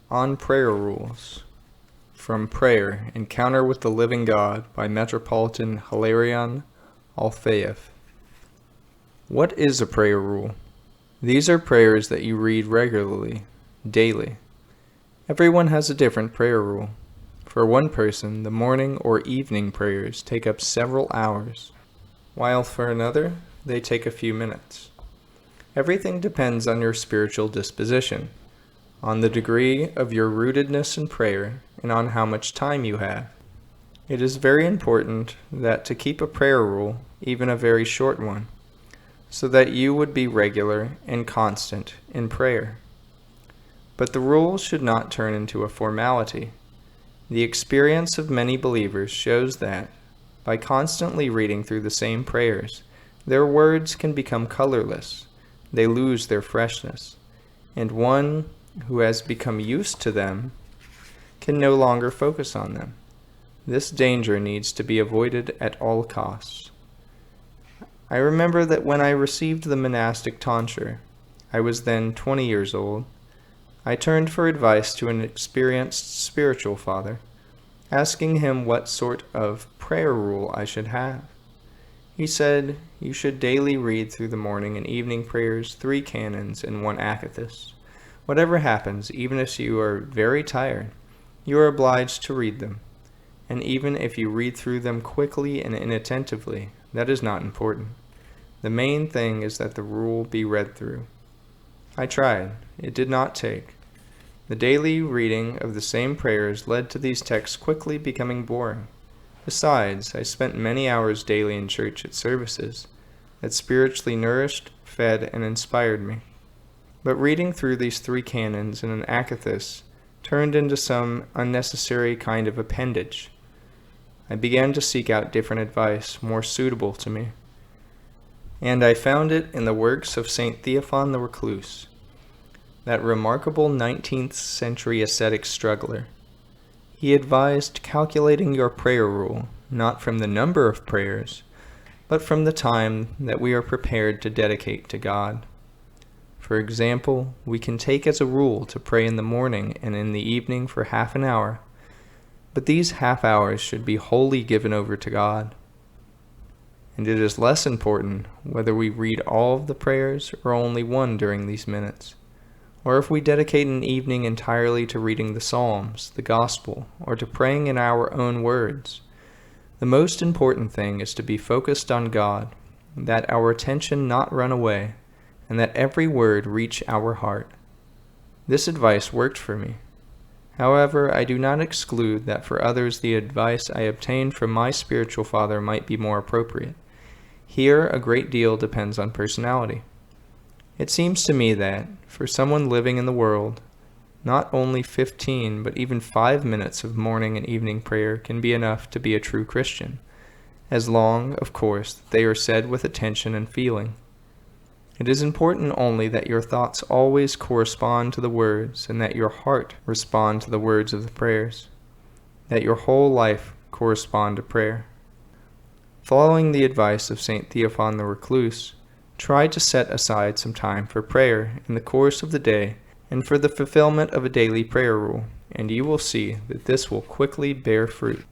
On Prayer Rules. From Prayer, Encounter with the Living God by Metropolitan Hilarion Alfeyev. What is a prayer rule? These are prayers that you read regularly, daily. Everyone has a different prayer rule. For one person, the morning or evening prayers take up several hours, while for another, they take a few minutes. Everything depends on your spiritual disposition, on the degree of your rootedness in prayer, and on how much time you have. It is very important that to keep a prayer rule, even a very short one, so that you would be regular and constant in prayer. But the rule should not turn into a formality. The experience of many believers shows that, by constantly reading through the same prayers, their words can become colorless, they lose their freshness, and one who has become used to them can no longer focus on them. This danger needs to be avoided at all costs. I remember that when I received the monastic tonsure, I was then 20 years old, I turned for advice to an experienced spiritual father, asking him what sort of prayer rule I should have. He said, "You should daily read through the morning and evening prayers 3 canons and 1 akathist. Whatever happens, even if you are very tired, you are obliged to read them. And even if you read through them quickly and inattentively, that is not important. The main thing is that the rule be read through." I tried. It did not take. The daily reading of the same prayers led to these texts quickly becoming boring. Besides, I spent many hours daily in church at services that spiritually nourished, fed, and inspired me. But reading through these 3 canons and an akathist turned into some unnecessary kind of appendage. I began to seek out different advice, more suitable to me. And I found it in the works of St. Theophan the Recluse, that remarkable 19th century ascetic struggler. He advised calculating your prayer rule, not from the number of prayers, but from the time that we are prepared to dedicate to God. For example, we can take as a rule to pray in the morning and in the evening for half an hour, but these half hours should be wholly given over to God. And it is less important whether we read all of the prayers or only one during these minutes, or if we dedicate an evening entirely to reading the Psalms, the Gospel, or to praying in our own words. The most important thing is to be focused on God, that our attention not run away, and that every word reach our heart. This advice worked for me. However, I do not exclude that for others the advice I obtained from my spiritual father might be more appropriate. Here, a great deal depends on personality. It seems to me that, for someone living in the world, not only 15 but even 5 minutes of morning and evening prayer can be enough to be a true Christian, as long, of course, that they are said with attention and feeling. It is important only that your thoughts always correspond to the words and that your heart respond to the words of the prayers, that your whole life correspond to prayer. Following the advice of St. Theophan the Recluse, try to set aside some time for prayer in the course of the day and for the fulfillment of a daily prayer rule, and you will see that this will quickly bear fruit.